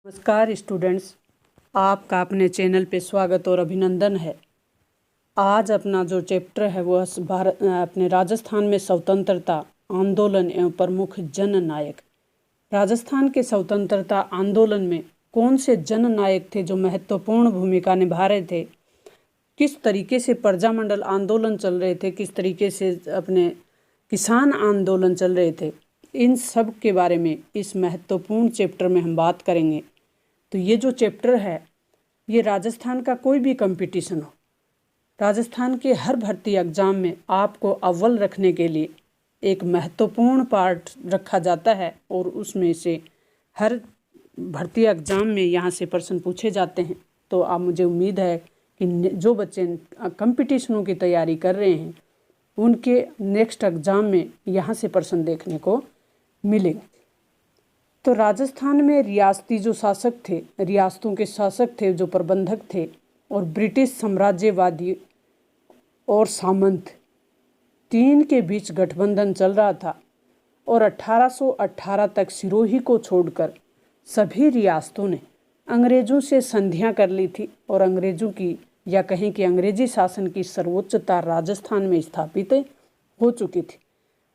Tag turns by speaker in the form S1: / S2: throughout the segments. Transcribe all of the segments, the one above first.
S1: नमस्कार स्टूडेंट्स, आपका अपने चैनल पे स्वागत और अभिनंदन है। आज अपना जो चैप्टर है वो अपने राजस्थान में स्वतंत्रता आंदोलन एवं प्रमुख जननायक। राजस्थान के स्वतंत्रता आंदोलन में कौन से जननायक थे जो महत्वपूर्ण भूमिका निभा रहे थे, किस तरीके से प्रजामंडल आंदोलन चल रहे थे, किस तरीके से अपने किसान आंदोलन चल रहे थे, इन सब के बारे में इस महत्वपूर्ण चैप्टर में हम बात करेंगे। तो ये जो चैप्टर है ये राजस्थान का कोई भी कंपटीशन हो, राजस्थान के हर भर्ती एग्ज़ाम में आपको अव्वल रखने के लिए एक महत्वपूर्ण पार्ट रखा जाता है और उसमें से हर भर्ती एग्ज़ाम में यहाँ से प्रश्न पूछे जाते हैं। तो आप मुझे उम्मीद है कि जो बच्चे कंपटीशनों की तैयारी कर रहे हैं उनके नेक्स्ट एग्ज़ाम में यहाँ से प्रश्न देखने को मिलेंगे। तो राजस्थान में रियासती जो शासक थे, रियासतों के शासक थे, जो प्रबंधक थे, और ब्रिटिश साम्राज्यवादी और सामंत तीन के बीच गठबंधन चल रहा था और 1818 तक सिरोही को छोड़कर सभी रियासतों ने अंग्रेज़ों से संधियां कर ली थी और अंग्रेज़ों की या कहें कि अंग्रेजी शासन की सर्वोच्चता राजस्थान में स्थापित हो चुकी थी।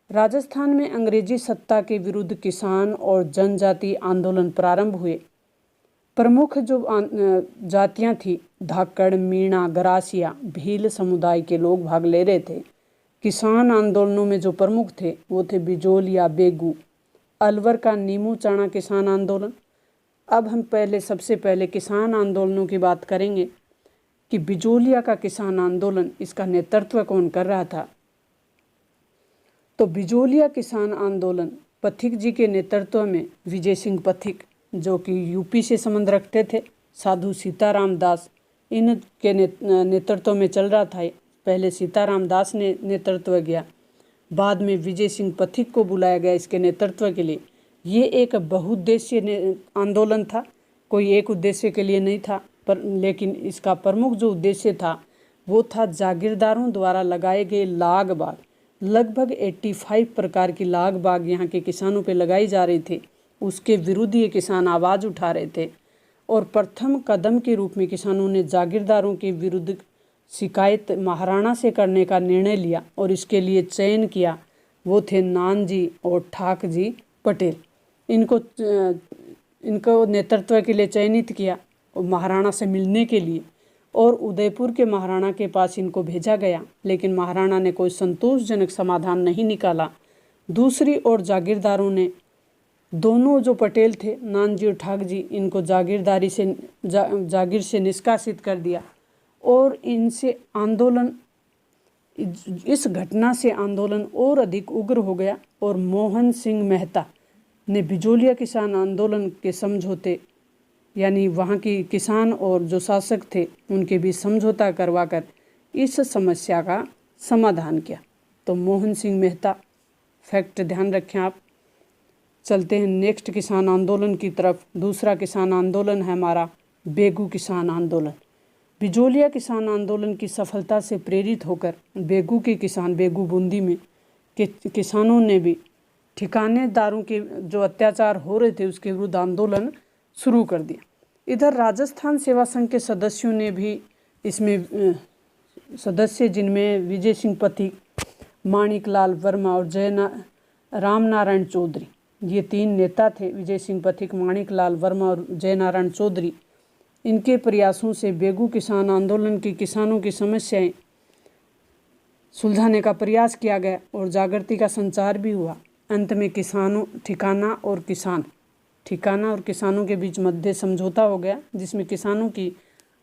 S1: राजस्थान में अंग्रेजी सत्ता के विरुद्ध किसान और जनजाति आंदोलन प्रारंभ हुए। प्रमुख जो जातियां थी, धाकड़, मीणा, गरासिया, भील समुदाय के लोग भाग ले रहे थे। किसान आंदोलनों में जो प्रमुख थे वो थे बिजोलिया, बेगू, अलवर का नीमू चाणा किसान आंदोलन। अब हम सबसे पहले किसान आंदोलनों की बात करेंगे कि बिजोलिया का किसान आंदोलन, इसका नेतृत्व कौन कर रहा था। तो बिजोलिया किसान आंदोलन पथिक जी के नेतृत्व में विजय सिंह पथिक, जो कि यूपी से संबंध रखते थे, साधु सीताराम दास, इनके नेतृत्व में चल रहा था। पहले सीताराम दास ने नेतृत्व किया, बाद में विजय सिंह पथिक को बुलाया गया इसके नेतृत्व के लिए। ये एक बहुउद्देशीय आंदोलन था, कोई एक उद्देश्य के लिए नहीं था, लेकिन इसका प्रमुख जो उद्देश्य था वो था जागीरदारों द्वारा लगाए गए लाग बाग। लगभग 85 प्रकार की लाग बाग यहाँ के किसानों पे लगाई जा रही थी, उसके विरुद्ध ये किसान आवाज़ उठा रहे थे। और प्रथम कदम के रूप में किसानों ने जागीरदारों के विरुद्ध शिकायत महाराणा से करने का निर्णय लिया और इसके लिए चयन किया, वो थे नानजी और ठाक जी पटेल। इनको नेतृत्व के लिए चयनित किया और महाराणा से मिलने के लिए, और उदयपुर के महाराणा के पास इनको भेजा गया, लेकिन महाराणा ने कोई संतोषजनक समाधान नहीं निकाला। दूसरी ओर जागीरदारों ने, दोनों जो पटेल थे, नानजी और ठाक जी, इनको जागीर से निष्कासित कर दिया और इनसे आंदोलन, इस घटना से आंदोलन और अधिक उग्र हो गया और मोहन सिंह मेहता ने बिजोलिया किसान आंदोलन के समझौते, यानी वहाँ की किसान और जो शासक थे उनके बीच समझौता करवाकर इस समस्या का समाधान किया। तो मोहन सिंह मेहता, फैक्ट ध्यान रखें आप। चलते हैं नेक्स्ट किसान आंदोलन की तरफ। दूसरा किसान आंदोलन है हमारा बेगू किसान आंदोलन। बिजोलिया किसान आंदोलन की सफलता से प्रेरित होकर बेगू के किसान, बेगू बूंदी में किसानों ने भी ठिकानेदारों के जो अत्याचार हो रहे थे उसके विरुद्ध आंदोलन शुरू कर दिया। इधर राजस्थान सेवा संघ के सदस्यों ने भी इसमें सदस्य, जिनमें विजय सिंह पथिक, माणिकलाल वर्मा और राम नारायण चौधरी, ये तीन नेता थे। विजय सिंह पथिक, माणिकलाल वर्मा और जय नारायण चौधरी। इनके प्रयासों से बेगू किसान आंदोलन के किसानों की समस्याएं सुलझाने का प्रयास किया गया और जागृति का संचार भी हुआ। अंत में ठिकाना और किसानों के बीच मध्य समझौता हो गया, जिसमें किसानों की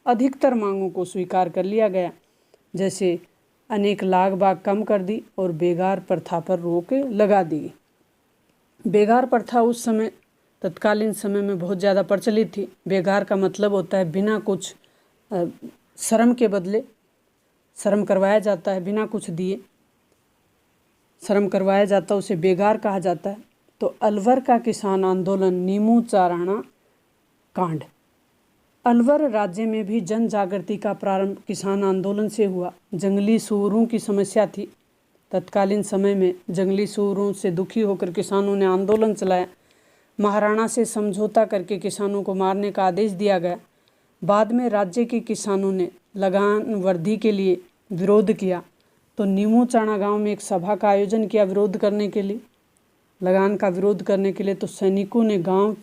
S1: अधिकतर मांगों को स्वीकार कर लिया गया, जैसे अनेक लाग बाग कम कर दी और बेगार प्रथा पर रोक लगा दी गई। बेगार प्रथा उस समय, तत्कालीन समय में बहुत ज़्यादा प्रचलित थी। बेगार का मतलब होता है बिना कुछ श्रम के बदले श्रम करवाया जाता है, बिना कुछ दिए श्रम करवाया जाता है, उसे बेगार कहा जाता है। तो अलवर का किसान आंदोलन, नीमू चाराना कांड। अलवर राज्य में भी जन जागृति का प्रारंभ किसान आंदोलन से हुआ। जंगली सूअरों की समस्या थी, तत्कालीन समय में जंगली सूअरों से दुखी होकर किसानों ने आंदोलन चलाया। महाराणा से समझौता करके किसानों को मारने का आदेश दिया गया। बाद में राज्य के किसानों ने लगान वृद्धि के लिए विरोध किया, तो नीमूचाणा गांव में एक सभा का आयोजन किया विरोध करने के लिए, लगान का विरोध करने के लिए। तो सैनिकों ने गांव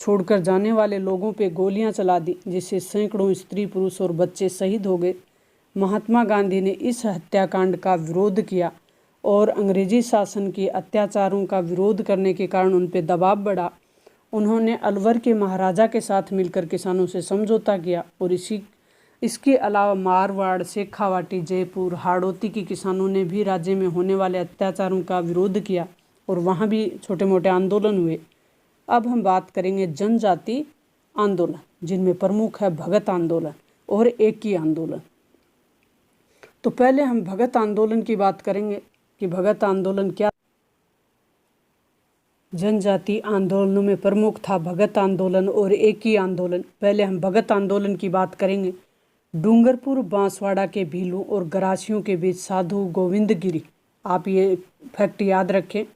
S1: छोड़कर जाने वाले लोगों पे गोलियां चला दी, जिससे सैकड़ों स्त्री पुरुष और बच्चे शहीद हो गए। महात्मा गांधी ने इस हत्याकांड का विरोध किया और अंग्रेजी शासन के अत्याचारों का विरोध करने के कारण उन पर दबाव बढ़ा। उन्होंने अलवर के महाराजा के साथ मिलकर किसानों से समझौता किया और इसके अलावा मारवाड़, शेखावाटी, जयपुर, हाड़ौती के किसानों ने भी राज्य में होने वाले अत्याचारों का विरोध किया और वहाँ भी छोटे मोटे आंदोलन हुए। अब हम बात करेंगे जनजाति आंदोलन, जिनमें प्रमुख है भगत आंदोलन और एकी आंदोलन। तो पहले हम भगत आंदोलन की बात करेंगे कि भगत आंदोलन क्या। जनजाति आंदोलनों में प्रमुख था भगत आंदोलन और एकी आंदोलन। पहले हम भगत आंदोलन की बात करेंगे। डूंगरपुर बांसवाड़ा के भीलों और गरासियों के बीच साधु गोविंद गिरी, आप ये फैक्ट याद रखें,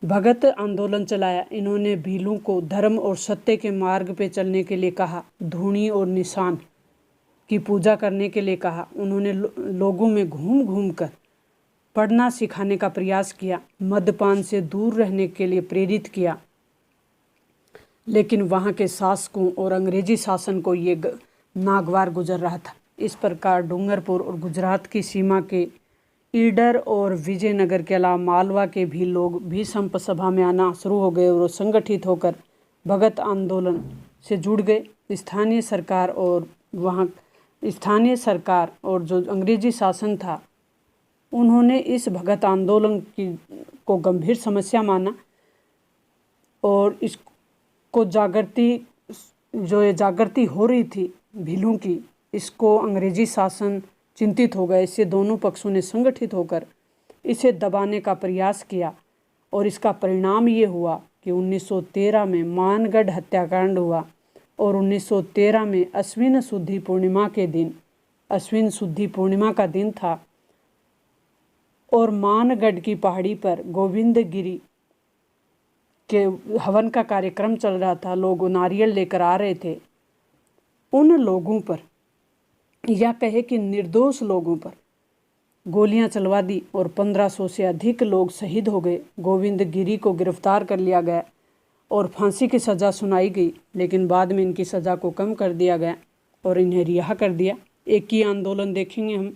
S1: भगत आंदोलन चलाया। इन्होंने भीलों को धर्म और सत्य के मार्ग पे चलने के लिए कहा, धूनी और निशान की पूजा करने के लिए कहा। उन्होंने लोगों में घूम घूम कर पढ़ना सिखाने का प्रयास किया, मद्यपान से दूर रहने के लिए प्रेरित किया। लेकिन वहाँ के शासकों और अंग्रेजी शासन को ये नागवार गुजर रहा था। इस प्रकार डूंगरपुर और गुजरात की सीमा के ईडर और विजयनगर के अलावा मालवा के भी लोग भी संप सभा में आना शुरू हो गए और संगठित होकर भगत आंदोलन से जुड़ गए। स्थानीय सरकार और जो अंग्रेजी शासन था, उन्होंने इस भगत आंदोलन को गंभीर समस्या माना और इसको जागृति हो रही थी भीलों की, इसको अंग्रेजी शासन चिंतित हो गए। इससे दोनों पक्षों ने संगठित होकर इसे दबाने का प्रयास किया और इसका परिणाम ये हुआ कि 1913 में मानगढ़ हत्याकांड हुआ और 1913 में अश्विन शुद्धि पूर्णिमा का दिन था और मानगढ़ की पहाड़ी पर गोविंद गिरी के हवन का कार्यक्रम चल रहा था। लोग नारियल लेकर आ रहे थे। उन लोगों पर, या कहे कि निर्दोष लोगों पर गोलियां चलवा दी और 1500 से अधिक लोग शहीद हो गए। गोविंद गिरी को गिरफ्तार कर लिया गया और फांसी की सज़ा सुनाई गई, लेकिन बाद में इनकी सज़ा को कम कर दिया गया और इन्हें रिहा कर दिया। एक ही आंदोलन देखेंगे हम।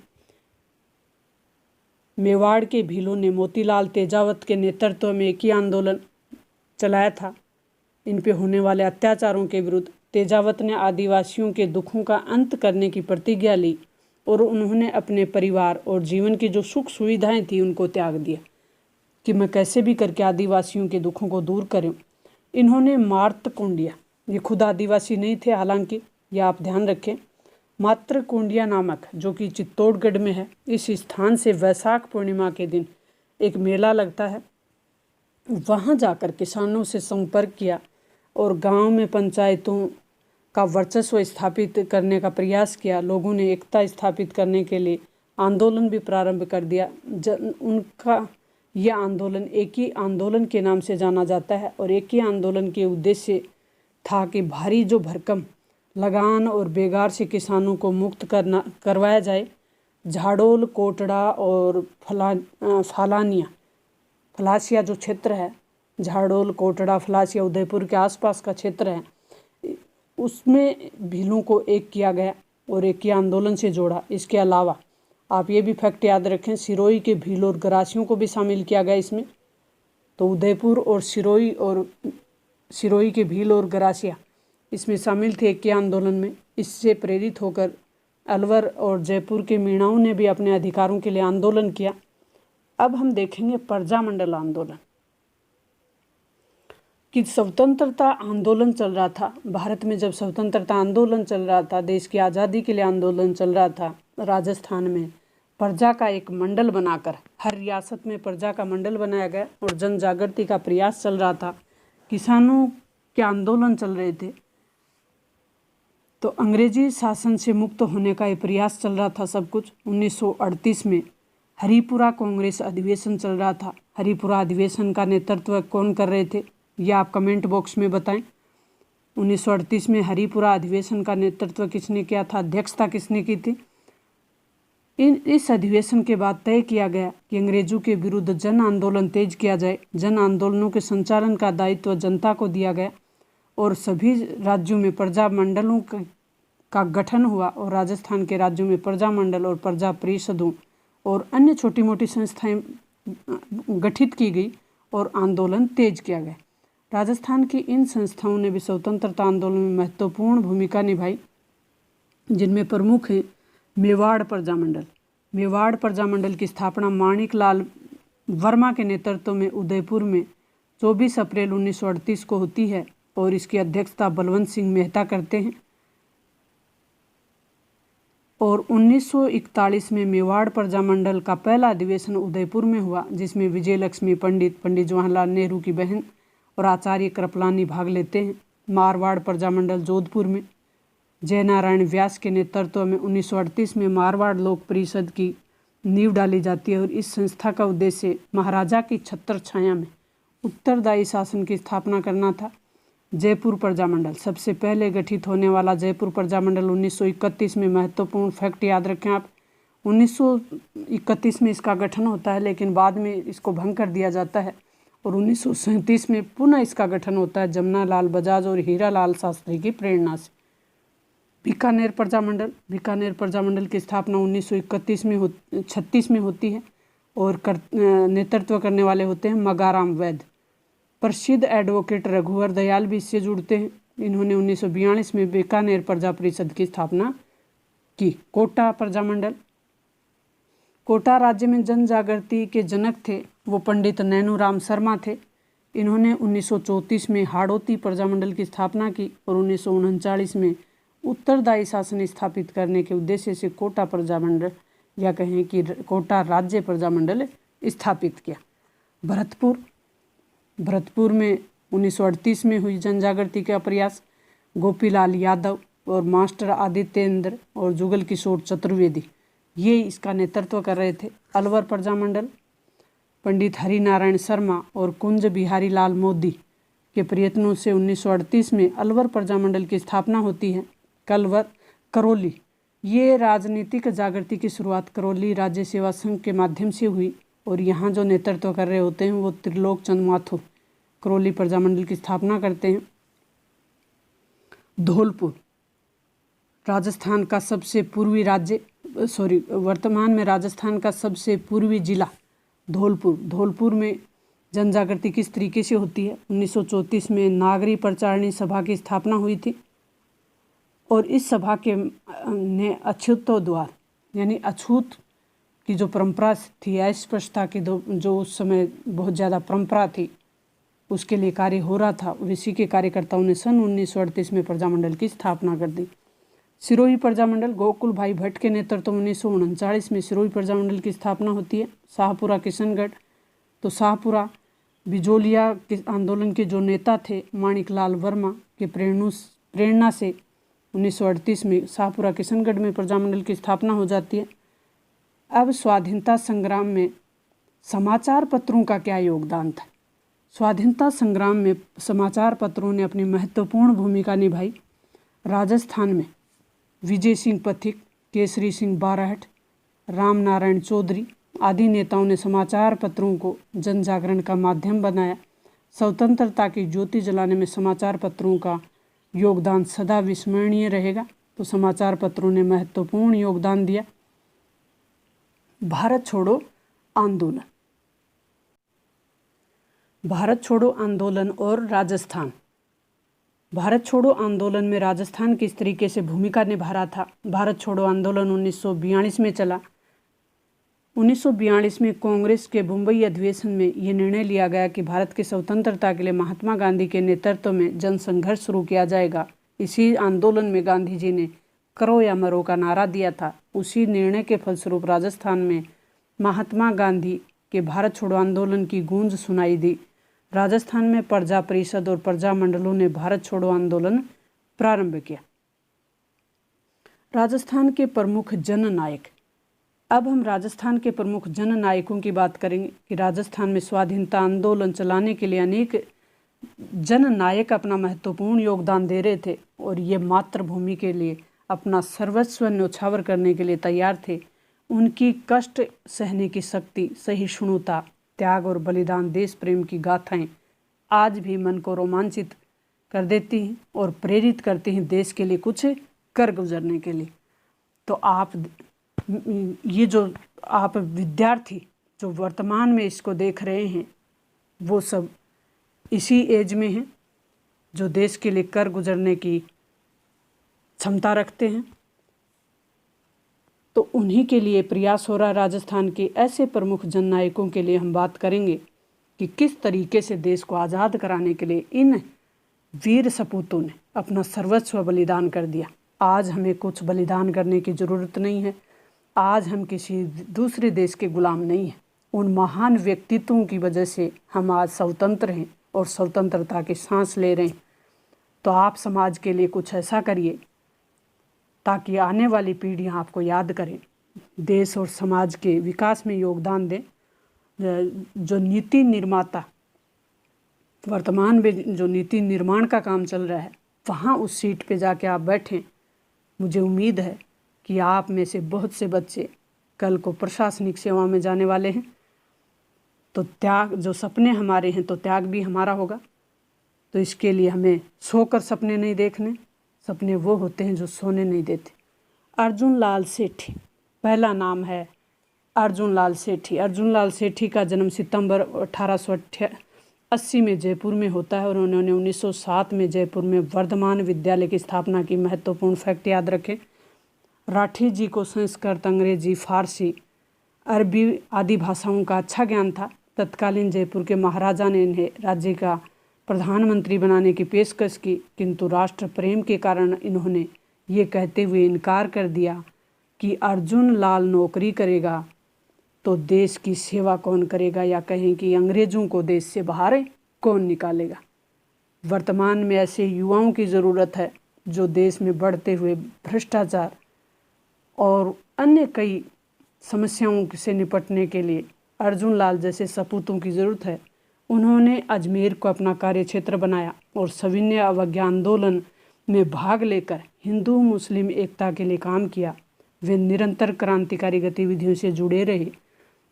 S1: मेवाड़ के भीलों ने मोतीलाल तेजावत के नेतृत्व में एक ही आंदोलन चलाया था इन पे होने वाले अत्याचारों के विरुद्ध। तेजावत ने आदिवासियों के दुखों का अंत करने की प्रतिज्ञा ली और उन्होंने अपने परिवार और जीवन की जो सुख सुविधाएं थी उनको त्याग दिया कि मैं कैसे भी करके आदिवासियों के दुखों को दूर करूं। इन्होंने मार्तकुंडिया, ये खुद आदिवासी नहीं थे हालांकि, यह आप ध्यान रखें, मातृकुंडिया नामक, जो कि चित्तौड़गढ़ में है, इस स्थान से वैशाख पूर्णिमा के दिन एक मेला लगता है। वहाँ जाकर किसानों से संपर्क किया और गांव में पंचायतों का वर्चस्व स्थापित करने का प्रयास किया। लोगों ने एकता स्थापित करने के लिए आंदोलन भी प्रारंभ कर दिया। उनका यह आंदोलन एक ही आंदोलन के नाम से जाना जाता है और एक ही आंदोलन के उद्देश्य था कि भारी जो भरकम लगान और बेगार से किसानों को मुक्त करवाया जाए। झाड़ोल, कोटड़ा और फलासिया जो क्षेत्र है, झाड़ोल, कोटड़ा, फलासिया, उदयपुर के आसपास का क्षेत्र है, उसमें भीलों को एक किया गया और एक ही आंदोलन से जोड़ा। इसके अलावा आप ये भी फैक्ट याद रखें, सिरोही के भील और गरासियों को भी शामिल किया गया इसमें। तो उदयपुर और सिरोही के भील और गरासिया इसमें शामिल थे एक ही आंदोलन में। इससे प्रेरित होकर अलवर और जयपुर के मीणाओं ने भी अपने अधिकारों के लिए आंदोलन किया। अब हम देखेंगे प्रजामंडल आंदोलन कि स्वतंत्रता आंदोलन चल रहा था भारत में। जब स्वतंत्रता आंदोलन चल रहा था, देश की आज़ादी के लिए आंदोलन चल रहा था, राजस्थान में प्रजा का एक मंडल बनाकर, हर रियासत में प्रजा का मंडल बनाया गया और जन जागृति का प्रयास चल रहा था। किसानों के आंदोलन चल रहे थे, तो अंग्रेजी शासन से मुक्त होने का ये प्रयास चल रहा था सब कुछ। 1938 में हरिपुरा कांग्रेस अधिवेशन चल रहा था। हरिपुरा अधिवेशन का नेतृत्व कौन कर रहे थे? यह आप कमेंट बॉक्स में बताएं। 1938 में हरिपुरा अधिवेशन का नेतृत्व किसने किया था, अध्यक्षता किसने की थी। इस अधिवेशन के बाद तय किया गया कि अंग्रेजों के विरुद्ध जन आंदोलन तेज किया जाए। जन आंदोलनों के संचालन का दायित्व जनता को दिया गया और सभी राज्यों में प्रजा मंडलों का गठन हुआ और राजस्थान के राज्यों में प्रजा मंडल और प्रजा परिषदों और अन्य छोटी मोटी संस्थाएं गठित की गई और आंदोलन तेज किया गया। राजस्थान की इन संस्थाओं ने भी स्वतंत्रता आंदोलन में महत्वपूर्ण भूमिका निभाई, जिनमें प्रमुख हैं मेवाड़ प्रजा मंडल। मेवाड़ प्रजा मंडल की स्थापना माणिक लाल वर्मा के नेतृत्व में उदयपुर में 24 अप्रैल 1938 को होती है और इसकी अध्यक्षता बलवंत सिंह मेहता करते हैं। और 1941 में मेवाड़ प्रजा मंडल का पहला अधिवेशन उदयपुर में हुआ, जिसमें विजय लक्ष्मी पंडित, पंडित जवाहरलाल नेहरू की बहन और आचार्य कृपलानी भाग लेते हैं। मारवाड़ प्रजा मंडल जोधपुर में जयनारायण व्यास के नेतृत्व में 1938 में मारवाड़ लोक परिषद की नींव डाली जाती है और इस संस्था का उद्देश्य महाराजा की छत्र छाया में उत्तरदायी शासन की स्थापना करना था। जयपुर प्रजा मंडल सबसे पहले गठित होने वाला जयपुर प्रजा मंडल 1931 में, महत्वपूर्ण फैक्ट याद रखें आप, 1931 में इसका गठन होता है, लेकिन बाद में इसको भंग कर दिया जाता है और 1937 में पुनः इसका गठन होता है जमुना लाल बजाज और हीरा लाल शास्त्री की प्रेरणा से। बीकानेर प्रजा मंडल, बीकानेर प्रजा मंडल की स्थापना 1936 में होती है और नेतृत्व करने वाले होते हैं मगाराम वैद्य। प्रसिद्ध एडवोकेट रघुवर दयाल भी इससे जुड़ते हैं। इन्होंने 1942 में बीकानेर प्रजा परिषद की स्थापना की। कोटा प्रजा मंडल, कोटा राज्य में जन जागृति के जनक थे वो पंडित नैनूराम शर्मा थे। इन्होंने 1934 में हाड़ौती प्रजा मंडल की स्थापना की और 1939 में उत्तरदायी शासन स्थापित करने के उद्देश्य से कोटा प्रजा मंडल या कहें कि कोटा राज्य प्रजा मंडल स्थापित किया। भरतपुर, भरतपुर में 1938 में हुई जन जागृति का प्रयास। गोपीलाल यादव और मास्टर आदित्येंद्र और जुगल किशोर चतुर्वेदी ये इसका नेतृत्व कर रहे थे। अलवर प्रजा मंडल, पंडित हरिनारायण शर्मा और कुंज बिहारी लाल मोदी के प्रयत्नों से 1938 में अलवर प्रजा मंडल की स्थापना होती है। करौली, ये राजनीतिक जागृति की शुरुआत करौली राज्य सेवा संघ के माध्यम से हुई और यहाँ जो नेतृत्व कर रहे होते हैं वो त्रिलोक चंद माथुर करौली प्रजा मंडल की स्थापना करते हैं। धौलपुर, राजस्थान का सबसे पूर्वी वर्तमान में राजस्थान का सबसे पूर्वी जिला धौलपुर। धौलपुर में जन जागृति किस तरीके से होती है। 1934 में नागरी प्रचारणी सभा की स्थापना हुई थी और इस सभा के ने अछूतोद्वार यानी अछूत की जो परंपरा थी, अस्पृश्यता की जो उस समय बहुत ज़्यादा परंपरा थी, उसके लिए कार्य हो रहा था। इसी के कार्यकर्ताओं ने सन 1938 में प्रजा मंडल की स्थापना कर दी। सिरोही प्रजा मंडल, गोकुल भाई भट्ट के नेतृत्व में 1939 में सिरोही प्रजा मंडल की स्थापना होती है। शाहपुरा किशनगढ़, तो शाहपुरा बिजोलिया के आंदोलन के जो नेता थे माणिक लाल वर्मा के प्रेरणा से 1938 में शाहपुरा किशनगढ़ में प्रजा मंडल की स्थापना हो जाती है। अब स्वाधीनता संग्राम में समाचार पत्रों का क्या योगदान था। स्वाधीनता संग्राम में समाचार पत्रों ने अपनी महत्वपूर्ण भूमिका निभाई। राजस्थान में विजय सिंह पथिक, केसरी सिंह बारहट, राम नारायण चौधरी आदि नेताओं ने समाचार पत्रों को जन जागरण का माध्यम बनाया। स्वतंत्रता की ज्योति जलाने में समाचार पत्रों का योगदान सदा विस्मरणीय रहेगा। तो समाचार पत्रों ने महत्वपूर्ण योगदान दिया। भारत छोड़ो आंदोलन, भारत छोड़ो आंदोलन और राजस्थान। भारत छोड़ो आंदोलन में राजस्थान किस तरीके से भूमिका निभा रहा था। भारत छोड़ो आंदोलन 1942 में चला। 1942 में कांग्रेस के मुंबई अधिवेशन में ये निर्णय लिया गया कि भारत की स्वतंत्रता के लिए महात्मा गांधी के नेतृत्व में जन संघर्ष शुरू किया जाएगा। इसी आंदोलन में गांधी जी ने करो या मरो का नारा दिया था। उसी निर्णय के फलस्वरूप राजस्थान में महात्मा गांधी के भारत छोड़ो आंदोलन की गूंज सुनाई दी। राजस्थान में प्रजा परिषद और प्रजा मंडलों ने भारत छोड़ो आंदोलन प्रारंभ किया। राजस्थान के प्रमुख जननायक, अब हम राजस्थान के प्रमुख जननायकों की बात करेंगे कि राजस्थान में स्वाधीनता आंदोलन चलाने के लिए अनेक जननायक अपना महत्वपूर्ण योगदान दे रहे थे और ये मातृभूमि के लिए अपना सर्वस्व न्यौछावर करने के लिए तैयार थे। उनकी कष्ट सहने की शक्ति, सहिष्णुता, त्याग और बलिदान, देश प्रेम की गाथाएं आज भी मन को रोमांचित कर देती हैं और प्रेरित करती हैं देश के लिए कुछ कर गुजरने के लिए। तो ये जो आप विद्यार्थी जो वर्तमान में इसको देख रहे हैं, वो सब इसी एज में हैं जो देश के लिए कर गुजरने की क्षमता रखते हैं। तो उन्हीं के लिए प्रयास हो रहा। राजस्थान के ऐसे प्रमुख जननायकों के लिए हम बात करेंगे कि किस तरीके से देश को आज़ाद कराने के लिए इन वीर सपूतों ने अपना सर्वस्व बलिदान कर दिया। आज हमें कुछ बलिदान करने की ज़रूरत नहीं है। आज हम किसी दूसरे देश के गुलाम नहीं हैं। उन महान व्यक्तित्वों की वजह से हम आज स्वतंत्र हैं और स्वतंत्रता की सांस ले रहे हैं। तो आप समाज के लिए कुछ ऐसा करिए ताकि आने वाली पीढ़ियां आपको याद करें, देश और समाज के विकास में योगदान दें। जो नीति निर्माता वर्तमान में जो नीति निर्माण का काम चल रहा है, वहाँ उस सीट पे जाके आप बैठें। मुझे उम्मीद है कि आप में से बहुत से बच्चे कल को प्रशासनिक सेवा में जाने वाले हैं। तो त्याग, जो सपने हमारे हैं तो त्याग भी हमारा होगा। तो इसके लिए हमें सोकर सपने नहीं देखने, सपने वो होते हैं जो सोने नहीं देते। अर्जुन लाल सेठी, पहला नाम है अर्जुन लाल सेठी। अर्जुन लाल सेठी का जन्म सितंबर 1880 में जयपुर में होता है और उन्होंने 1907 में जयपुर में वर्धमान विद्यालय की स्थापना की। महत्वपूर्ण फैक्ट याद रखें, राठी जी को संस्कृत, अंग्रेजी, फारसी, अरबी आदि भाषाओं का अच्छा ज्ञान था। तत्कालीन जयपुर के महाराजा ने इन्हें राज्य का प्रधानमंत्री बनाने की पेशकश की, किंतु राष्ट्र प्रेम के कारण इन्होंने ये कहते हुए इनकार कर दिया कि अर्जुन लाल नौकरी करेगा तो देश की सेवा कौन करेगा, या कहें कि अंग्रेजों को देश से बाहर कौन निकालेगा। वर्तमान में ऐसे युवाओं की ज़रूरत है जो देश में बढ़ते हुए भ्रष्टाचार और अन्य कई समस्याओं से निपटने के लिए अर्जुन लाल जैसे सपूतों की ज़रूरत है। उन्होंने अजमेर को अपना कार्यक्षेत्र बनाया और सविनय अवज्ञा आंदोलन में भाग लेकर हिंदू मुस्लिम एकता के लिए काम किया। वे निरंतर क्रांतिकारी गतिविधियों से जुड़े रहे।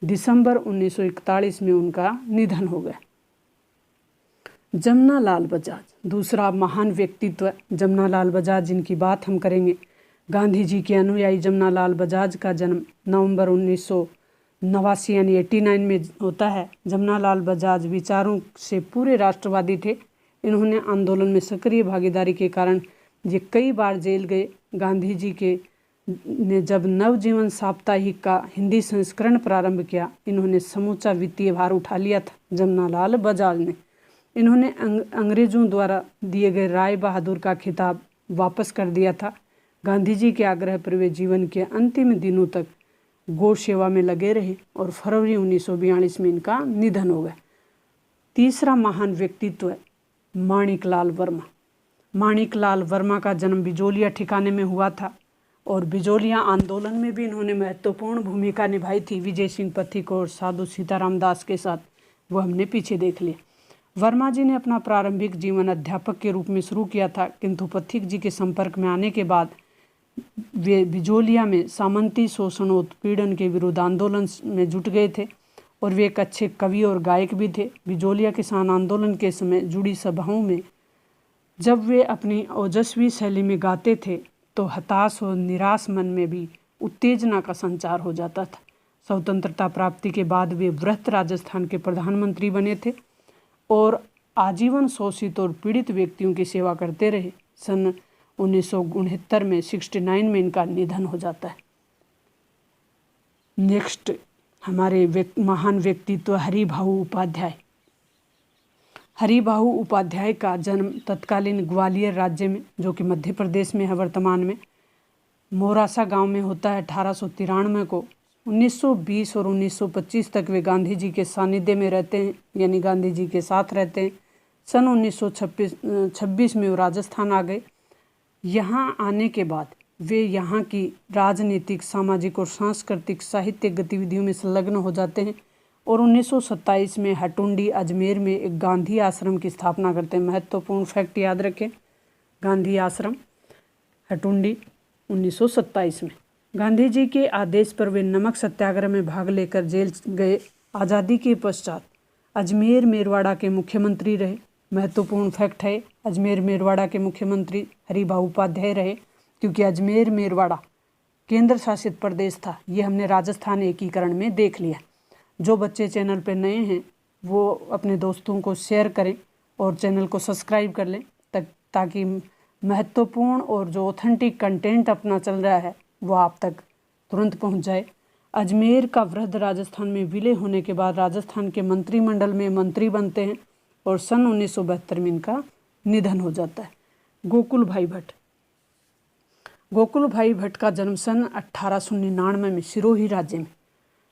S1: दिसंबर 1941 में उनका निधन हो गया। जमना लाल बजाज, दूसरा महान व्यक्तित्व जमना लाल बजाज, जिनकी बात हम करेंगे। गांधी जी के अनुयायी जमना लाल बजाज का जन्म नवंबर 1989 यानी 89 में होता है। जमना लाल बजाज विचारों से पूरे राष्ट्रवादी थे। इन्होंने आंदोलन में सक्रिय भागीदारी के कारण ये कई बार जेल गए। गांधी जी ने जब नवजीवन साप्ताहिक का हिंदी संस्करण प्रारंभ किया, इन्होंने समूचा वित्तीय भार उठा लिया था जमना लाल बजाज ने। इन्होंने अंग्रेजों द्वारा दिए गए राय बहादुर का खिताब वापस कर दिया था। गांधी जी के आग्रह पर वे जीवन के अंतिम दिनों तक गौ सेवा में लगे रहे और फरवरी 1942 में इनका निधन हो गया। तीसरा महान व्यक्तित्व है माणिकलाल वर्मा। माणिकलाल वर्मा का जन्म बिजोलिया ठिकाने में हुआ था और बिजोलिया आंदोलन में भी इन्होंने महत्वपूर्ण भूमिका निभाई थी। विजय सिंह पथिक और साधु सीताराम दास के साथ, वो हमने पीछे देख लिया। वर्मा जी ने अपना प्रारंभिक जीवन अध्यापक के रूप में शुरू किया था, किंतु पथिक जी के संपर्क में आने के बाद वे बिजोलिया में सामंती शोषण उत्पीड़न के विरुद्ध आंदोलन में जुट गए थे और वे एक अच्छे कवि और गायक भी थे। बिजोलिया किसान आंदोलन के समय जुड़ी सभाओं में जब वे अपनी ओजस्वी शैली में गाते थे तो हताश और निराश मन में भी उत्तेजना का संचार हो जाता था। स्वतंत्रता प्राप्ति के बाद वे वृहत राजस्थान के प्रधानमंत्री बने थे और आजीवन शोषित और पीड़ित व्यक्तियों की सेवा करते रहे। सन 1969 में 69 में इनका निधन हो जाता है। नेक्स्ट हमारे महान व्यक्तित्व हरिभाऊ उपाध्याय। हरिभाऊ उपाध्याय का जन्म तत्कालीन ग्वालियर राज्य में, जो कि मध्य प्रदेश में है वर्तमान में, मोरासा गांव में होता है 1893 को। 1920 और 1925 तक वे गांधी जी के सानिध्य में रहते हैं, यानी गांधी जी के साथ रहते हैं। सन 1926 में वो राजस्थान आ गए। यहाँ आने के बाद वे यहाँ की राजनीतिक, सामाजिक और सांस्कृतिक साहित्यिक गतिविधियों में संलग्न हो जाते हैं और 1927 में हटुंडी अजमेर में एक गांधी आश्रम की स्थापना करते हैं। महत्वपूर्ण फैक्ट याद रखें, गांधी आश्रम हटुंडी 1927 में। गांधी जी के आदेश पर वे नमक सत्याग्रह में भाग लेकर जेल गए। आज़ादी के पश्चात अजमेर मेरवाड़ा के मुख्यमंत्री रहे। महत्वपूर्ण फैक्ट है, अजमेर मेरवाड़ा के मुख्यमंत्री हरिभाऊ उपाध्याय रहे, क्योंकि अजमेर मेरवाड़ा केंद्र शासित प्रदेश था। ये हमने राजस्थान एकीकरण में देख लिया। जो बच्चे चैनल पर नए हैं वो अपने दोस्तों को शेयर करें और चैनल को सब्सक्राइब कर लें, ताकि महत्वपूर्ण और जो ऑथेंटिक कंटेंट अपना चल रहा है वो आप तक तुरंत पहुंच जाए। अजमेर का वृद्ध राजस्थान में विलय होने के बाद राजस्थान के मंत्रिमंडल में मंत्री बनते हैं और सन 1972 में इनका निधन हो जाता है। गोकुल भाई भट्ट। गोकुल भाई भट्ट का जन्म सन 1899 में सिरोही राज्य में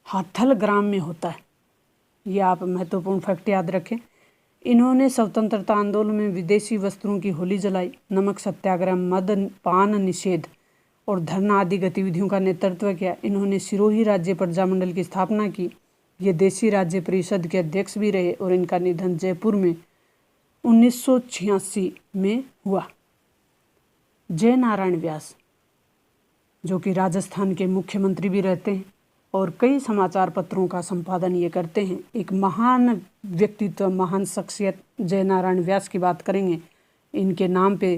S1: हाथल ग्राम में होता है। ये आप महत्वपूर्ण फैक्ट याद रखें। इन्होंने स्वतंत्रता आंदोलन में विदेशी वस्त्रों की होली जलाई, नमक सत्याग्रह, मद पान निषेध और धरना आदि गतिविधियों का नेतृत्व किया। इन्होंने सिरोही राज्य प्रजामंडल की स्थापना की। ये देशी राज्य परिषद के अध्यक्ष भी रहे और इनका निधन जयपुर में 1986 में हुआ। जय नारायण व्यास, जो कि राजस्थान के मुख्यमंत्री भी रहते हैं और कई समाचार पत्रों का संपादन ये करते हैं। एक महान व्यक्तित्व, महान शख्सियत जय नारायण व्यास की बात करेंगे। इनके नाम पे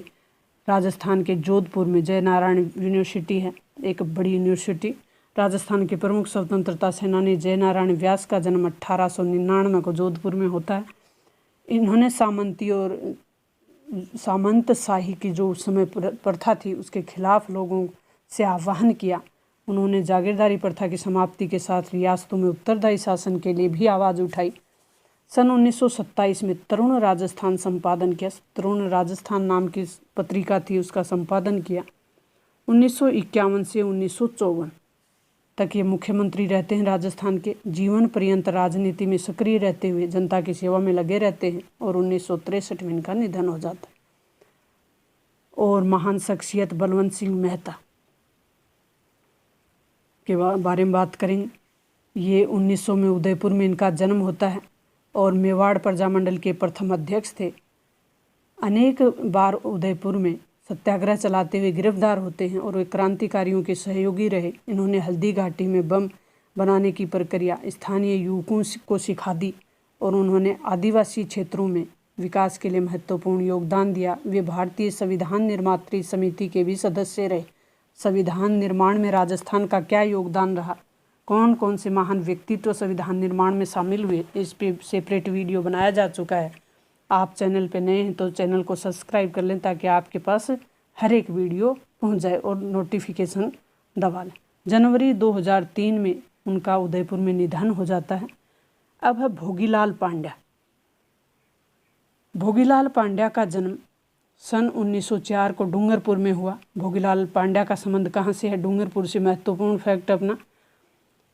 S1: राजस्थान के जोधपुर में जय नारायण यूनिवर्सिटी है, एक बड़ी यूनिवर्सिटी। राजस्थान के प्रमुख स्वतंत्रता सेनानी जय नारायण व्यास का जन्म 1899 को जोधपुर में होता है। इन्होंने सामंती और सामंतशाही की जो उस समय प्रथा थी उसके खिलाफ लोगों से आह्वान किया। उन्होंने जागीरदारी प्रथा की समाप्ति के साथ रियासतों में उत्तरदायी शासन के लिए भी आवाज़ उठाई। सन 1927 में तरुण राजस्थान संपादन किया। तरुण राजस्थान नाम की पत्रिका थी, उसका संपादन किया। 1951 से 1954 तक ये मुख्यमंत्री रहते हैं राजस्थान के। जीवन पर्यंत राजनीति में सक्रिय रहते हुए जनता की सेवा में लगे रहते हैं और 1963 में इनका निधन हो जाता है। और महान शख्सियत बलवंत सिंह मेहता के बारे में बात करेंगे। ये 1900 में उदयपुर में इनका जन्म होता है और मेवाड़ प्रजामंडल के प्रथम अध्यक्ष थे। अनेक बार उदयपुर में सत्याग्रह चलाते हुए गिरफ्तार होते हैं और वे क्रांतिकारियों के सहयोगी रहे। इन्होंने हल्दी घाटी में बम बनाने की प्रक्रिया स्थानीय युवकों को सिखा दी और उन्होंने आदिवासी क्षेत्रों में विकास के लिए महत्वपूर्ण योगदान दिया। वे भारतीय संविधान निर्मात्री समिति के भी सदस्य रहे। संविधान निर्माण में राजस्थान का क्या योगदान रहा, कौन कौन से महान व्यक्तित्व संविधान निर्माण में शामिल हुए, इस पे सेपरेट वीडियो बनाया जा चुका है। आप चैनल पे नए हैं तो चैनल को सब्सक्राइब कर लें ताकि आपके पास हर एक वीडियो पहुंच जाए और नोटिफिकेशन दबा लें। जनवरी 2003 में उनका उदयपुर में निधन हो जाता है। अब है भोगीलाल पांड्या। भोगीलाल पांड्या का जन्म सन 1904 को डूंगरपुर में हुआ। भोगीलाल पांड्या का संबंध कहाँ से है? डूंगरपुर से। महत्वपूर्ण फैक्ट अपना,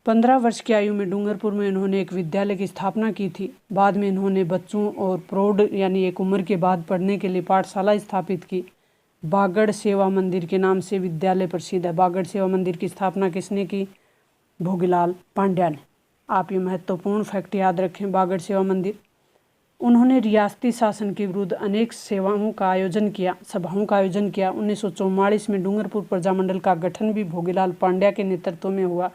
S1: 15 वर्ष की आयु में डूंगरपुर में इन्होंने एक विद्यालय की स्थापना की थी। बाद में इन्होंने बच्चों और प्रौढ़ यानी एक उम्र के बाद पढ़ने के लिए पाठशाला स्थापित की। बागड़ सेवा मंदिर के नाम से विद्यालय प्रसिद्ध है। बागड़ सेवा मंदिर की स्थापना किसने की? भोगीलाल पांड्या ने। आप ये महत्वपूर्ण फैक्ट याद रखें, बागड़ सेवा मंदिर। उन्होंने रियासती शासन के विरुद्ध अनेक सभाओं का आयोजन किया। 1944 में डूंगरपुर प्रजामंडल का गठन भी भोगीलाल पांड्या के नेतृत्व में हुआ।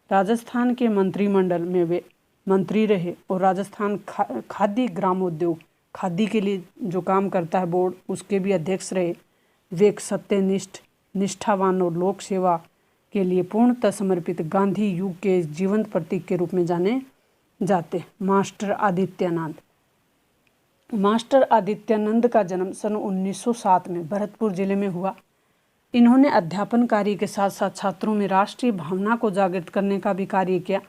S1: राजस्थान के मंत्रिमंडल में वे मंत्री रहे और राजस्थान खादी ग्रामोद्योग, खादी के लिए जो काम करता है बोर्ड, उसके भी अध्यक्ष रहे। वे एक सत्यनिष्ठ, निष्ठावान और लोक सेवा के लिए पूर्णतः समर्पित गांधी युग के जीवंत प्रतीक के रूप में जाने जाते। मास्टर आदित्यानंद का जन्म सन 1907 में भरतपुर जिले में हुआ। इन्होंने अध्यापन कार्य के साथ साथ छात्रों में राष्ट्रीय भावना को जागृत करने का भी कार्य किया।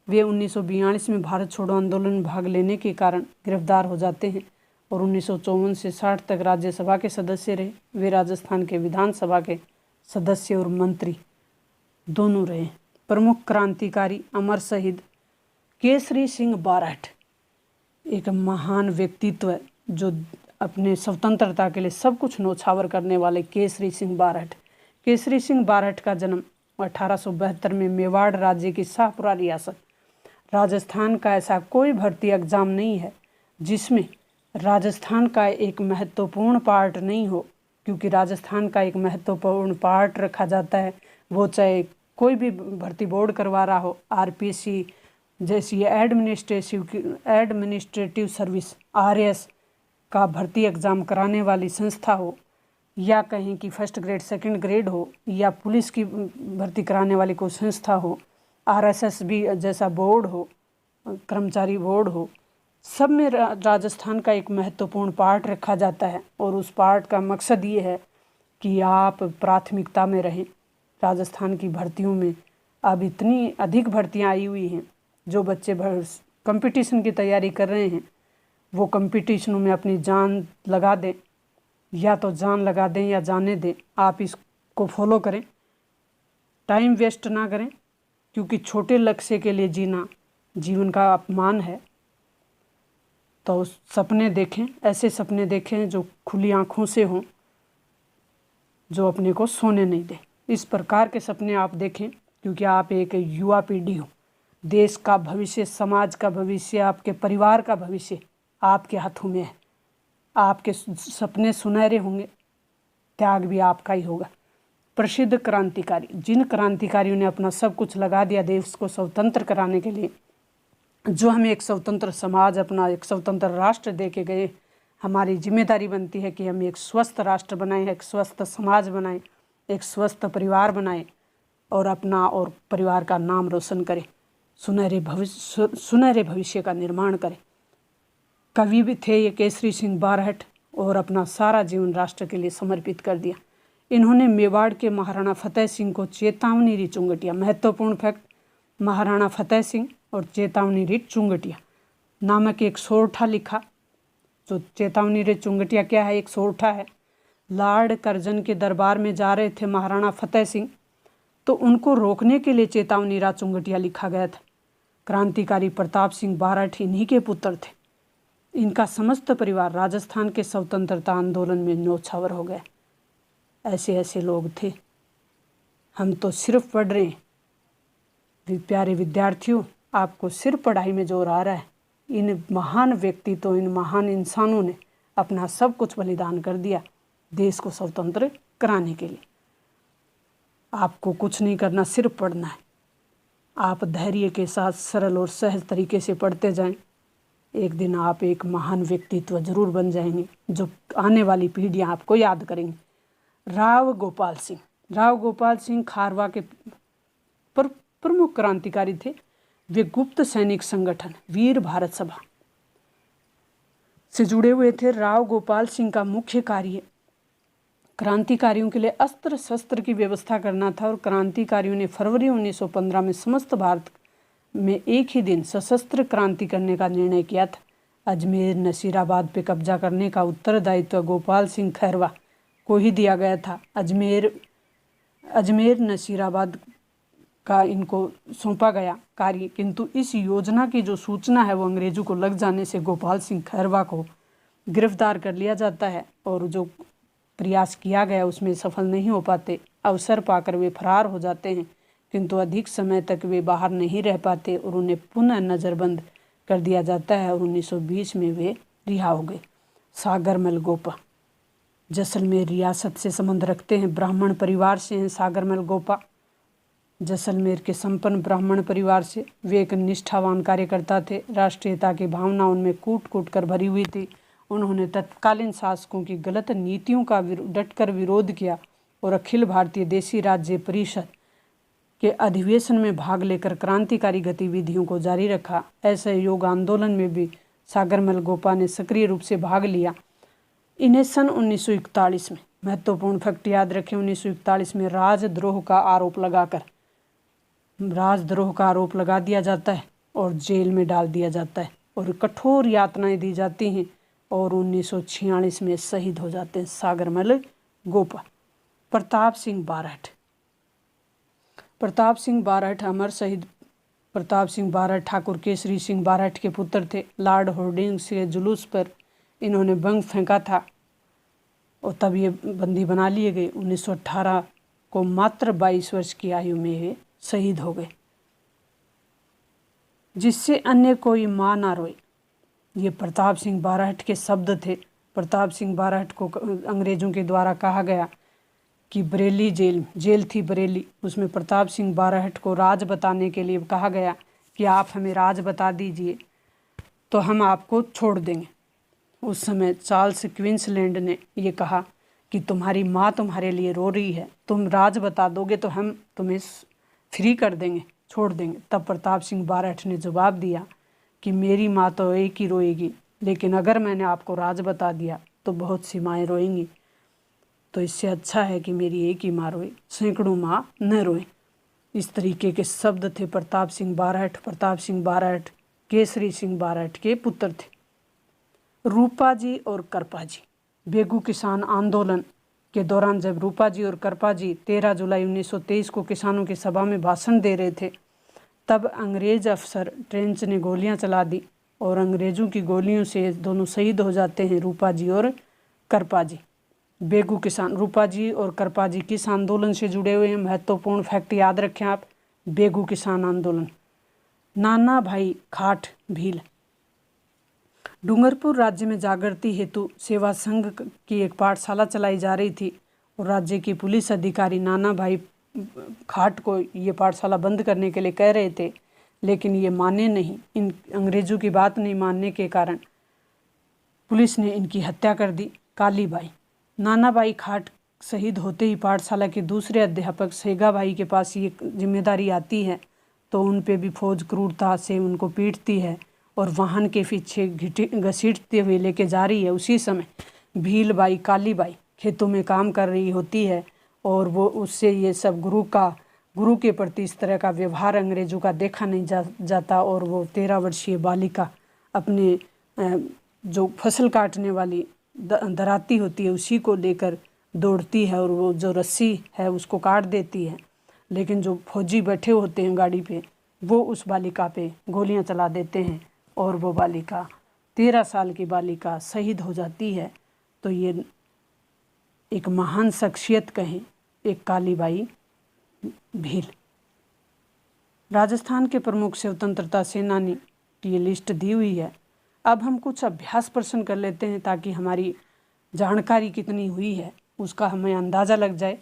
S1: वे 1942 में भारत छोड़ो आंदोलन में भाग लेने के कारण गिरफ्तार हो जाते हैं और 1954 से 60 तक राज्यसभा के सदस्य रहे। वे राजस्थान के विधानसभा के सदस्य और मंत्री दोनों रहे। प्रमुख क्रांतिकारी अमर शहीद केसरी सिंह बारहट, एक महान व्यक्तित्व है जो अपने स्वतंत्रता के लिए सब कुछ न्योछावर करने वाले केसरी सिंह बारहट। केसरी सिंह बारहट का जन्म 1872 में मेवाड़ राज्य की शाहपुरा रियासत राजस्थान का ऐसा कोई भर्ती एग्ज़ाम नहीं है जिसमें राजस्थान का एक महत्वपूर्ण पार्ट नहीं हो, क्योंकि राजस्थान का एक महत्वपूर्ण पार्ट रखा जाता है, वो चाहे कोई भी भर्ती बोर्ड करवा रहा हो, आरपीसी जैसी एडमिनिस्ट्रेटिव सर्विस आरएस का भर्ती एग्ज़ाम कराने वाली संस्था हो, या कहीं की फर्स्ट ग्रेड सेकंड ग्रेड हो, या पुलिस की भर्ती कराने वाली कोई संस्था हो, आरएसएस भी जैसा बोर्ड हो, कर्मचारी बोर्ड हो, सब में राजस्थान का एक महत्वपूर्ण पार्ट रखा जाता है। और उस पार्ट का मकसद ये है कि आप प्राथमिकता में रहें। राजस्थान की भर्तियों में अब इतनी अधिक भर्तियां आई हुई हैं, जो बच्चे कंपटीशन की तैयारी कर रहे हैं वो कंपटीशनों में अपनी जान लगा दें, या तो जान लगा दें या जाने दें। आप इसको फॉलो करें, टाइम वेस्ट ना करें, क्योंकि छोटे लक्ष्य के लिए जीना जीवन का अपमान है। तो सपने देखें, ऐसे सपने देखें जो खुली आँखों से हों, जो अपने को सोने नहीं दें। इस प्रकार के सपने आप देखें, क्योंकि आप एक युवा पीढ़ी हो। देश का भविष्य, समाज का भविष्य, आपके परिवार का भविष्य आपके हाथों में है। आपके सपने सुनहरे होंगे, त्याग भी आपका ही होगा। प्रसिद्ध क्रांतिकारी, जिन क्रांतिकारियों ने अपना सब कुछ लगा दिया देश को स्वतंत्र कराने के लिए, जो हमें एक स्वतंत्र समाज, अपना एक स्वतंत्र राष्ट्र दे के गए, हमारी जिम्मेदारी बनती है कि हम एक स्वस्थ राष्ट्र बनाएं, एक स्वस्थ समाज बनाएं, एक स्वस्थ परिवार बनाएं और अपना और परिवार का नाम रोशन करें, सुनहरे भविष्य का निर्माण करें। कवि भी थे ये केसरी सिंह बारहट, और अपना सारा जीवन राष्ट्र के लिए समर्पित कर दिया। इन्होंने मेवाड़ के महाराणा फतेह सिंह को चेतावनी री चुंगटिया, महत्वपूर्ण फैक्ट, महाराणा फतेह सिंह और चेतावनी री चुंगटिया नामक एक सोरठा लिखा। जो चेतावनी रे चुंगटिया क्या है? एक सोरठा है। लॉर्ड कर्जन के दरबार में जा रहे थे महाराणा फतेह सिंह, तो उनको रोकने के लिए चेतावनी रा चुंगटिया लिखा गया था। क्रांतिकारी प्रताप सिंह बारहट इन्हीं के पुत्र थे। इनका समस्त परिवार राजस्थान के स्वतंत्रता आंदोलन में न्योछावर हो गए। ऐसे ऐसे लोग थे। हम तो सिर्फ पढ़ रहे हैं। प्यारे विद्यार्थियों, आपको सिर्फ पढ़ाई में जोर आ रहा है। इन महान व्यक्तित्व, इन महान इंसानों ने अपना सब कुछ बलिदान कर दिया देश को स्वतंत्र कराने के लिए। आपको कुछ नहीं करना, सिर्फ पढ़ना है। आप धैर्य के साथ सरल और सहज तरीके से पढ़ते जाएं। एक दिन आप एक महान व्यक्तित्व जरूर बन जाएंगे, जो आने वाली पीढ़ियां आपको याद करेंगी। राव गोपाल सिंह खारवा के प्रमुख क्रांतिकारी थे। वे गुप्त सैनिक संगठन वीर भारत सभा से जुड़े हुए थे। राव गोपाल सिंह का मुख्य कार्य क्रांतिकारियों के लिए अस्त्र शस्त्र की व्यवस्था करना था, और क्रांतिकारियों ने फरवरी 1915 में समस्त भारत में एक ही दिन सशस्त्र क्रांति करने का निर्णय किया था। अजमेर नसीराबाद पे कब्जा करने का उत्तरदायित्व गोपाल सिंह खैरवा को ही दिया गया था। अजमेर नसीराबाद का इनको सौंपा गया कार्य, किंतु इस योजना की जो सूचना है वो अंग्रेजों को लग जाने से गोपाल सिंह खैरवा को गिरफ्तार कर लिया जाता है, और जो प्रयास किया गया उसमें सफल नहीं हो पाते। अवसर पाकर वे फरार हो जाते हैं, किंतु अधिक समय तक वे बाहर नहीं रह पाते और उन्हें पुनः नज़रबंद कर दिया जाता है, और 1920 में वे रिहा हो गए। सागरमल गोपा जैसलमेर रियासत से संबंध रखते हैं। ब्राह्मण परिवार से हैं सागरमल गोपा, जैसलमेर के संपन्न ब्राह्मण परिवार से। वे एक निष्ठावान कार्यकर्ता थे। राष्ट्रीयता की भावना उनमें कूट कूट कर भरी हुई थी। उन्होंने तत्कालीन शासकों की गलत नीतियों का डटकर विरोध किया और अखिल भारतीय देशी राज्य परिषद के अधिवेशन में भाग लेकर क्रांतिकारी गतिविधियों को जारी रखा। ऐसे योग आंदोलन में भी सागरमल गोपा ने सक्रिय रूप से भाग लिया। इन्हें सन 1941 में, महत्वपूर्ण फैक्ट याद रखें, 1941 में राजद्रोह का आरोप लगा दिया जाता है और जेल में डाल दिया जाता है और कठोर यातनाएं दी जाती हैं, और 1946 में शहीद हो जाते हैं सागरमल गोपा। प्रताप सिंह बारहट अमर शहीद प्रताप सिंह बारहट ठाकुर केसरी सिंह बारहट के पुत्र थे। लॉर्ड होर्डिंग्स के जुलूस पर इन्होंने बंग फेंका था और तब ये बंदी बना लिए गए। 1918 को मात्र 22 वर्ष की आयु में ये शहीद हो गए। जिससे अन्य कोई माँ ना रोए। ये प्रताप सिंह बारहट के शब्द थे। प्रताप सिंह बारहट को अंग्रेज़ों के द्वारा कहा गया कि बरेली जेल थी बरेली, उसमें प्रताप सिंह बारहट को राज बताने के लिए कहा गया कि आप हमें राज बता दीजिए तो हम आपको छोड़ देंगे। उस समय चार्ल्स क्वींसलैंड ने ये कहा कि तुम्हारी माँ तुम्हारे लिए रो रही है, तुम राज बता दोगे तो हम तुम्हें फ्री कर देंगे, छोड़ देंगे। तब प्रताप सिंह बारहट ने जवाब दिया कि मेरी माँ तो एक ही रोएगी, लेकिन अगर मैंने आपको राज बता दिया तो बहुत सी माएँ रोएंगी, तो इससे अच्छा है कि मेरी एक ही माँ रोए, सैकड़ों माँ न रोए। इस तरीके के शब्द थे प्रताप सिंह बारहट। प्रताप सिंह बारहट केसरी सिंह बारहट के पुत्र थे। रूपा जी और करपा जी। बेगू किसान आंदोलन के दौरान जब रूपा जी और करपा जी 13 जुलाई 1923 को किसानों की सभा में भाषण दे रहे थे, तब अंग्रेज अफसर ट्रेंच ने गोलियां चला दी और अंग्रेज़ों की गोलियों से दोनों शहीद हो जाते हैं, रूपा जी और करपा जी। बेगू किसान, रूपा जी और करपा जी किस आंदोलन से जुड़े हुए हैं? महत्वपूर्ण फैक्ट याद रखें आप। बेगू किसान आंदोलन। नाना भाई खाट भील। डूंगरपुर राज्य में जागृति हेतु सेवा संघ की एक पाठशाला चलाई जा रही थी और राज्य की पुलिस अधिकारी नाना भाई खाट को ये पाठशाला बंद करने के लिए कह रहे थे, लेकिन ये माने नहीं। इन अंग्रेज़ों की बात नहीं मानने के कारण पुलिस ने इनकी हत्या कर दी। काली बाई। नाना भाई खाट शहीद होते ही पाठशाला के दूसरे अध्यापक सेगा भाई के पास ये जिम्मेदारी आती है, तो उन पे भी फौज क्रूरता से उनको पीटती है और वाहन के पीछे घसीटते हुए लेके जा रही है। उसी समय भील बाई, काली बाई खेतों में काम कर रही होती है और वो उससे ये सब गुरु के प्रति इस तरह का व्यवहार अंग्रेज़ों का देखा नहीं जाता और वो 13 वर्षीय बालिका अपने जो फसल काटने वाली दराती होती है उसी को लेकर दौड़ती है और वो जो रस्सी है उसको काट देती है, लेकिन जो फौजी बैठे होते हैं गाड़ी पे वो उस बालिका पे गोलियां चला देते हैं और वो बालिका 13 साल की बालिका शहीद हो जाती है। तो ये एक महान शख्सियत कहें, एक काली बाई भील। राजस्थान के प्रमुख स्वतंत्रता सेनानी की ये लिस्ट दी हुई है। अब हम कुछ अभ्यास प्रश्न कर लेते हैं ताकि हमारी जानकारी कितनी हुई है उसका हमें अंदाज़ा लग जाए।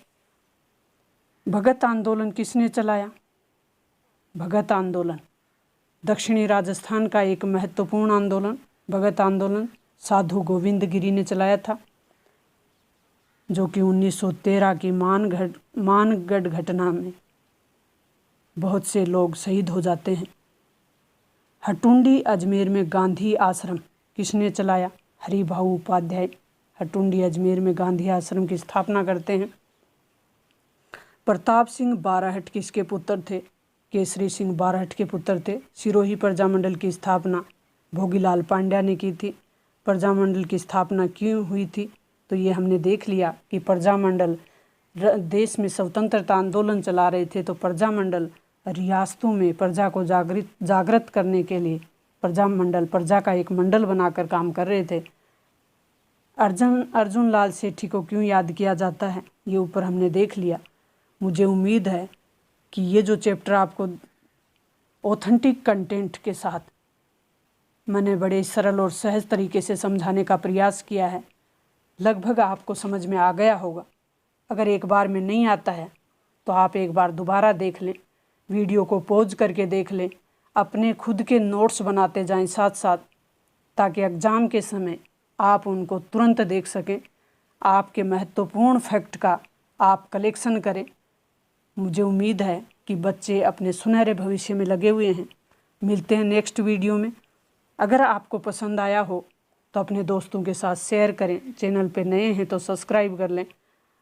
S1: भगत आंदोलन किसने चलाया? भगत आंदोलन दक्षिणी राजस्थान का एक महत्वपूर्ण आंदोलन। भगत आंदोलन साधु गोविंद गिरी ने चलाया था, जो कि 1913 की मानगढ़ घटना में बहुत से लोग शहीद हो जाते हैं। हटुंडी अजमेर में गांधी आश्रम किसने चलाया? हरिभाऊ उपाध्याय हटुंडी अजमेर में गांधी आश्रम की स्थापना करते हैं। प्रताप सिंह बारहट किसके पुत्र थे? केसरी सिंह बारहट के पुत्र थे। सिरोही प्रजामंडल की स्थापना भोगीलाल पांड्या ने की थी। प्रजामंडल की स्थापना क्यों हुई थी? तो ये हमने देख लिया कि प्रजामंडल देश में स्वतंत्रता आंदोलन चला रहे थे, तो प्रजामंडल रियासतों में प्रजा को जागृत करने के लिए प्रजामंडल प्रजा का एक मंडल बनाकर काम कर रहे थे। अर्जुन लाल सेठी को क्यों याद किया जाता है, ये ऊपर हमने देख लिया। मुझे उम्मीद है कि ये जो चैप्टर आपको ऑथेंटिक कंटेंट के साथ मैंने बड़े सरल और सहज तरीके से समझाने का प्रयास किया है, लगभग आपको समझ में आ गया होगा। अगर एक बार में नहीं आता है तो आप एक बार दोबारा देख लें, वीडियो को पॉज करके देख लें, अपने खुद के नोट्स बनाते जाएं साथ साथ, ताकि एग्ज़ाम के समय आप उनको तुरंत देख सकें। आपके महत्वपूर्ण फैक्ट का आप कलेक्शन करें। मुझे उम्मीद है कि बच्चे अपने सुनहरे भविष्य में लगे हुए हैं। मिलते हैं नेक्स्ट वीडियो में। अगर आपको पसंद आया हो तो अपने दोस्तों के साथ शेयर करें। चैनल पे नए हैं तो सब्सक्राइब कर लें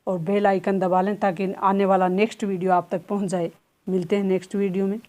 S1: और बेल आइकन दबा लें ताकि आने वाला नेक्स्ट वीडियो आप तक पहुंच जाए। मिलते हैं नेक्स्ट वीडियो में।